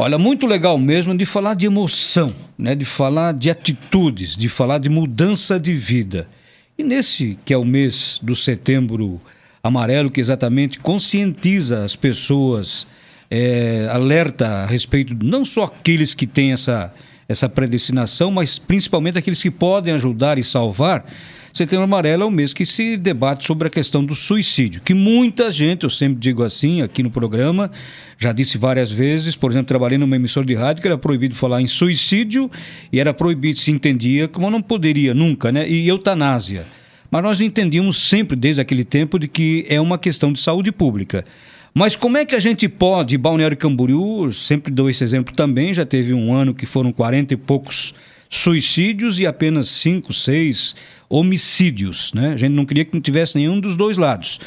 Olha, muito legal mesmo de falar de emoção, né? De falar de atitudes, de falar de mudança de vida. E nesse que é o mês do Setembro Amarelo, que exatamente conscientiza as pessoas, alerta a respeito não só aqueles que têm essa predestinação, mas principalmente aqueles que podem ajudar e salvar. Setembro Amarelo é o mês que se debate sobre a questão do suicídio, que muita gente, eu sempre digo assim aqui no programa, já disse várias vezes, por exemplo, trabalhei numa emissora de rádio que era proibido falar em suicídio e era proibido, se entendia como não poderia nunca, né? E eutanásia. Mas nós entendíamos sempre, desde aquele tempo, de que é uma questão de saúde pública. Mas como é que a gente pode, Balneário Camboriú, sempre dou esse exemplo também, já teve um ano que foram 40 e poucos suicídios e apenas 5, 6 homicídios, né? A gente não queria que não tivesse nenhum dos dois lados.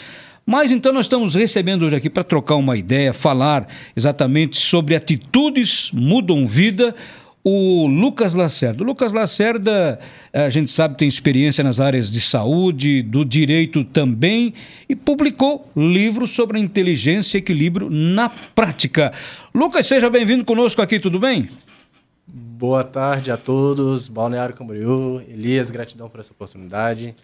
Mas então nós estamos recebendo hoje aqui para trocar uma ideia, falar exatamente sobre atitudes mudam vida, o Lucas Lacerda. O Lucas Lacerda, a gente sabe, tem experiência nas áreas de saúde, do direito também, e publicou livros sobre a inteligência e equilíbrio na prática. Lucas, seja bem-vindo conosco aqui, tudo bem? Boa tarde a todos, Balneário Camboriú, Elias, gratidão por essa oportunidade.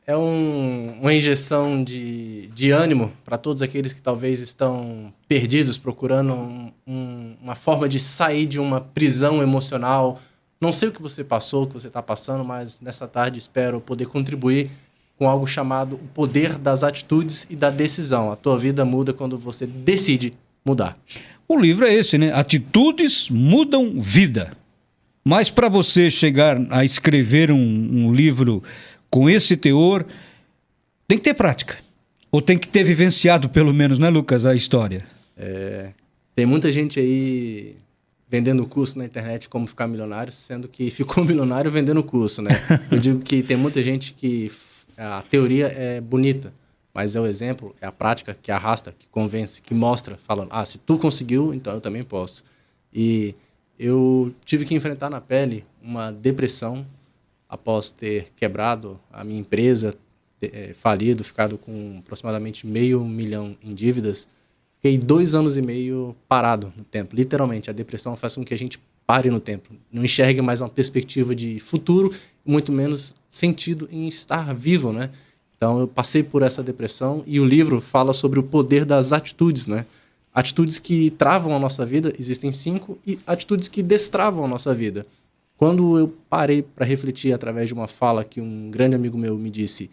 Uma injeção de ânimo para todos aqueles que talvez estão perdidos, procurando uma forma de sair de uma prisão emocional. Não sei o que você passou, o que você está passando, mas nessa tarde espero poder contribuir com algo chamado o poder das atitudes e da decisão. A tua vida muda quando você decide mudar. O livro é esse, né? Atitudes mudam vida. Mas para você chegar a escrever um livro com esse teor, tem que ter prática. Ou tem que ter vivenciado, pelo menos, né, Lucas, a história? Tem muita gente aí vendendo curso na internet como ficar milionário, sendo que ficou milionário vendendo curso, né? Eu digo que tem muita gente que a teoria é bonita, mas é o exemplo, é a prática que arrasta, que convence, que mostra, falando, se tu conseguiu, então eu também posso. E eu tive que enfrentar na pele uma depressão após ter quebrado a minha empresa, falido, ficado com aproximadamente $500 mil em dívidas. Fiquei 2 anos e meio parado no tempo. Literalmente, a depressão faz com que a gente pare no tempo. Não enxergue mais uma perspectiva de futuro, muito menos sentido em estar vivo, né? Então, eu passei por essa depressão e o livro fala sobre o poder das atitudes, né? Atitudes que travam a nossa vida, existem 5, e atitudes que destravam a nossa vida. Quando eu parei para refletir através de uma fala que um grande amigo meu me disse,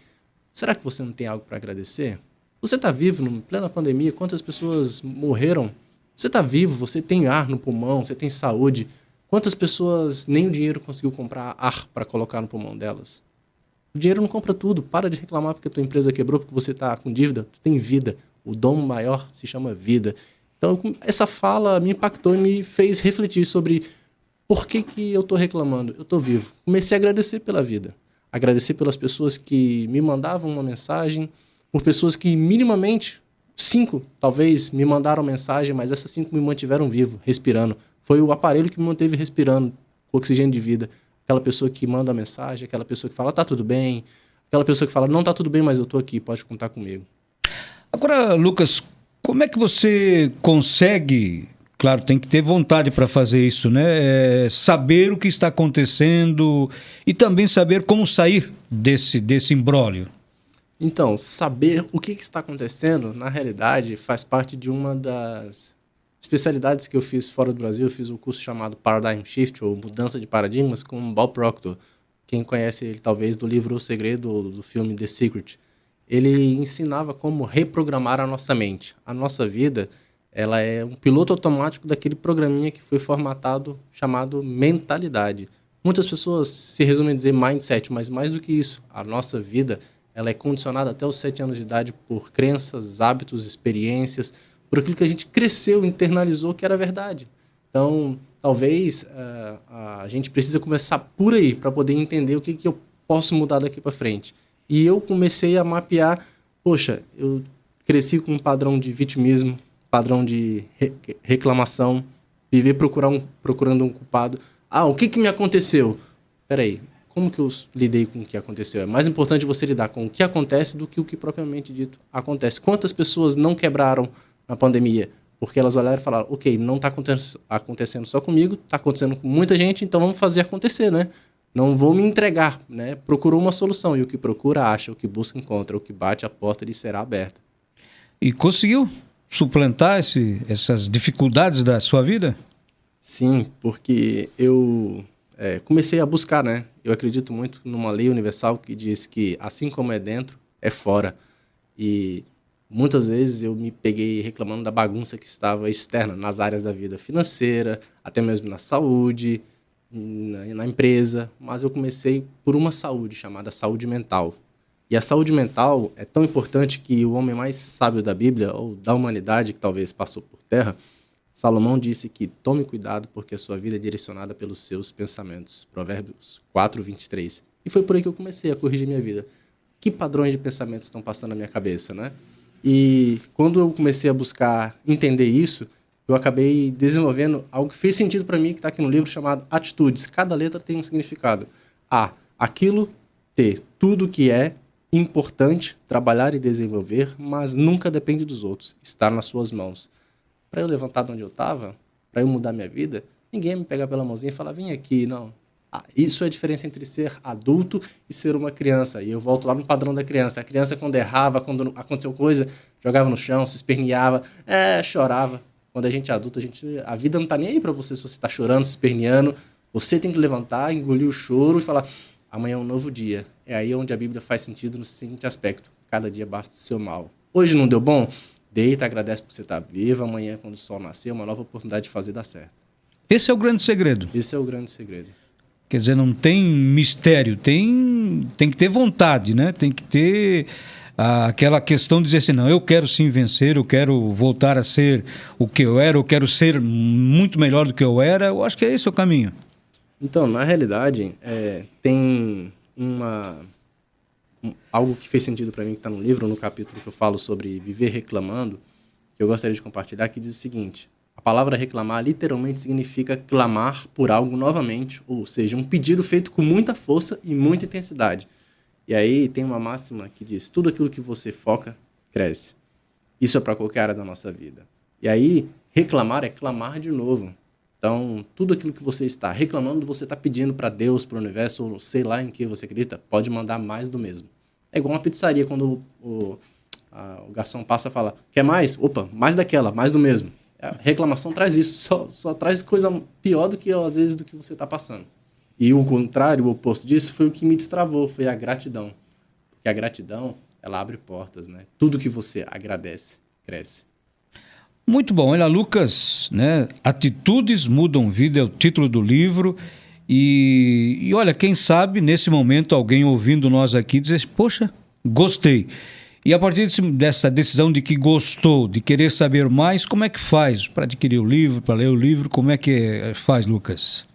será que você não tem algo para agradecer? Você está vivo em plena pandemia, quantas pessoas morreram? Você está vivo, você tem ar no pulmão, você tem saúde. Quantas pessoas nem o dinheiro conseguiu comprar ar para colocar no pulmão delas? O dinheiro não compra tudo. Para de reclamar porque a tua empresa quebrou, porque você está com dívida. Tu tem vida. O dom maior se chama vida. Então, essa fala me impactou e me fez refletir sobre por que eu estou reclamando. Eu estou vivo. Comecei a agradecer pela vida. Agradecer pelas pessoas que me mandavam uma mensagem, por pessoas que minimamente, 5 talvez, me mandaram mensagem, mas essas 5 me mantiveram vivo, respirando. Foi o aparelho que me manteve respirando, oxigênio de vida. Aquela pessoa que manda a mensagem, aquela pessoa que fala, tá tudo bem. Aquela pessoa que fala, não tá tudo bem, mas eu tô aqui, pode contar comigo. Agora, Lucas, como é que você consegue, claro, tem que ter vontade para fazer isso, né? Saber o que está acontecendo e também saber como sair desse imbróglio. Então, saber o que está acontecendo, na realidade, faz parte de uma das especialidades que eu fiz fora do Brasil. Eu fiz um curso chamado Paradigm Shift, ou Mudança de Paradigmas, com Bob Proctor. Quem conhece ele, talvez, do livro O Segredo, ou do filme The Secret. Ele ensinava como reprogramar a nossa mente. A nossa vida, ela é um piloto automático daquele programinha que foi formatado, chamado mentalidade. Muitas pessoas se resumem a dizer mindset, mas mais do que isso, a nossa vida, ela é condicionada até os 7 anos de idade por crenças, hábitos, experiências, por aquilo que a gente cresceu, internalizou que era verdade. Então, talvez a gente precisa começar por aí para poder entender o que eu posso mudar daqui para frente. E eu comecei a mapear, poxa, eu cresci com um padrão de vitimismo, padrão de reclamação, viver procurando um culpado. O que me aconteceu? Peraí, como que eu lidei com o que aconteceu? É mais importante você lidar com o que acontece do que o que propriamente dito acontece. Quantas pessoas não quebraram na pandemia Porque elas olharam e falaram, ok, não está acontecendo só comigo, está acontecendo com muita gente, então vamos fazer acontecer, né? Não vou me entregar, né? Procurou uma solução, e o que procura, acha, o que busca, encontra, o que bate, a porta lhe será aberta. E conseguiu suplantar essas dificuldades da sua vida? Sim, porque eu comecei a buscar, né? Eu acredito muito numa lei universal que diz que assim como é dentro, é fora. E muitas vezes eu me peguei reclamando da bagunça que estava externa nas áreas da vida financeira, até mesmo na saúde, na empresa, mas eu comecei por uma saúde chamada saúde mental. E a saúde mental é tão importante que o homem mais sábio da Bíblia, ou da humanidade que talvez passou por terra, Salomão disse que tome cuidado porque a sua vida é direcionada pelos seus pensamentos. Provérbios 4:23. E foi por aí que eu comecei a corrigir minha vida. Que padrões de pensamentos estão passando na minha cabeça, né? E quando eu comecei a buscar entender isso, eu acabei desenvolvendo algo que fez sentido para mim, que está aqui no livro, chamado Atitudes. Cada letra tem um significado. A, aquilo. T, tudo que é importante trabalhar e desenvolver, mas nunca depende dos outros. Está nas suas mãos. Para eu levantar de onde eu estava, para eu mudar minha vida, ninguém ia me pegar pela mãozinha e falar, vem aqui, não. Isso é a diferença entre ser adulto e ser uma criança. E eu volto lá no padrão da criança. A criança, quando errava, quando aconteceu coisa, jogava no chão, se esperneava, chorava. Quando a gente é adulto, a vida não está nem aí para você se você está chorando, se esperneando. Você tem que levantar, engolir o choro e falar, amanhã é um novo dia. É aí onde a Bíblia faz sentido no seguinte aspecto. Cada dia basta o seu mal. Hoje não deu bom? Deita, agradece por você estar vivo. Amanhã, quando o sol nascer, uma nova oportunidade de fazer dar certo. Esse é o grande segredo. Esse é o grande segredo. Quer dizer, não tem mistério, tem que ter vontade, né? Tem que ter aquela questão de dizer assim, não, eu quero sim vencer, eu quero voltar a ser o que eu era, eu quero ser muito melhor do que eu era. Eu acho que é esse o caminho. Então, na realidade, tem algo que fez sentido para mim, que está no livro, no capítulo que eu falo sobre viver reclamando, que eu gostaria de compartilhar, que diz o seguinte: a palavra reclamar literalmente significa clamar por algo novamente, ou seja, um pedido feito com muita força e muita intensidade. E aí tem uma máxima que diz, tudo aquilo que você foca, cresce. Isso é para qualquer área da nossa vida. E aí, reclamar é clamar de novo. Então, tudo aquilo que você está reclamando, você está pedindo para Deus, para o universo, ou sei lá em que você acredita, pode mandar mais do mesmo. É igual uma pizzaria, quando o garçom passa e fala, quer mais? Opa, mais daquela, mais do mesmo. A reclamação traz isso, só traz coisa pior do que, às vezes, do que você está passando. E o contrário, o oposto disso, foi o que me destravou, foi a gratidão. Porque a gratidão, ela abre portas, né? Tudo que você agradece, cresce. Muito bom. Olha, Lucas, né? Atitudes mudam vida é o título do livro. E olha, quem sabe nesse momento alguém ouvindo nós aqui dizer, poxa, gostei. E a partir dessa decisão de que gostou, de querer saber mais, como é que faz para adquirir o livro, para ler o livro? Como é que faz, Lucas?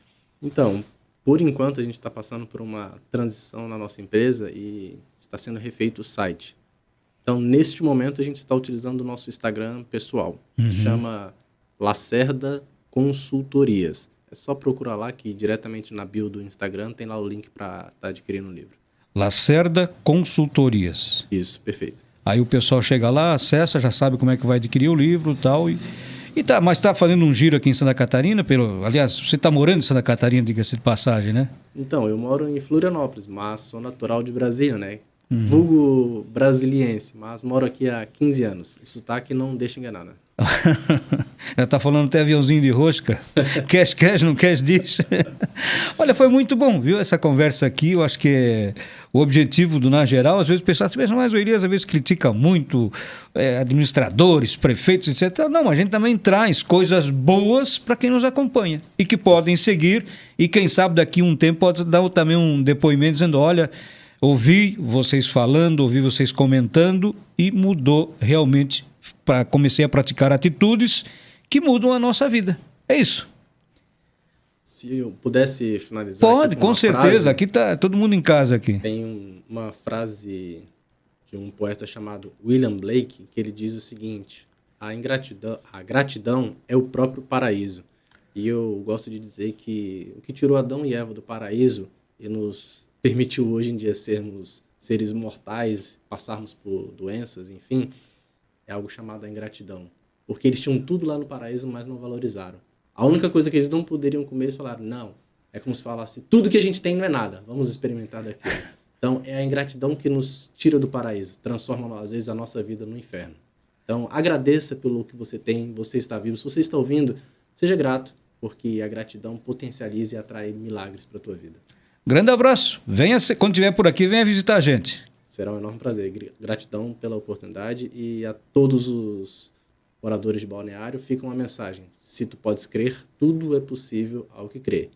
Então, por enquanto a gente está passando por uma transição na nossa empresa e está sendo refeito o site. Então, neste momento, a gente está utilizando o nosso Instagram pessoal. Se chama Lacerda Consultorias. É só procurar lá que diretamente na bio do Instagram tem lá o link para estar adquirindo o livro. Lacerda Consultorias. Isso, perfeito. Aí o pessoal chega lá, acessa, já sabe como é que vai adquirir o livro e tal. Mas está fazendo um giro aqui em Santa Catarina? Aliás, você está morando em Santa Catarina, diga-se de passagem, né? Então, eu moro em Florianópolis, mas sou natural de Brasília, né? Vulgo brasiliense, mas moro aqui há 15 anos. O sotaque não deixa enganar, né? Já está falando até aviãozinho de rosca. Queres, não queres, diz. Olha, foi muito bom, viu, essa conversa aqui. Eu acho que o objetivo do Na Geral, às vezes o pessoal pensa, mas o Elias às vezes critica muito administradores, prefeitos, etc. Não, a gente também traz coisas boas para quem nos acompanha e que podem seguir e quem sabe daqui a um tempo pode dar também um depoimento dizendo, olha, ouvi vocês falando, ouvi vocês comentando e mudou realmente. Comecei a praticar atitudes que mudam a nossa vida. É isso. Se eu pudesse finalizar... Pode, com certeza. Frase, aqui está todo mundo em casa aqui. Tem uma frase de um poeta chamado William Blake, que ele diz o seguinte: a gratidão é o próprio paraíso. E eu gosto de dizer que o que tirou Adão e Eva do paraíso e nos permitiu hoje em dia sermos seres mortais, passarmos por doenças, enfim, é algo chamado a ingratidão. porque eles tinham tudo lá no paraíso, mas não valorizaram. A única coisa que eles não poderiam comer, eles falaram, não, é como se falasse, tudo que a gente tem não é nada, vamos experimentar daquilo. Então, é a ingratidão que nos tira do paraíso, transforma, às vezes, a nossa vida no inferno. Então, agradeça pelo que você tem, você está vivo. Se você está ouvindo, seja grato, porque a gratidão potencializa e atrai milagres para a tua vida. Grande abraço. Quando estiver por aqui, venha visitar a gente. Será um enorme prazer. Gratidão pela oportunidade e a todos os moradores de Balneário fica uma mensagem. Se tu podes crer, tudo é possível ao que crê.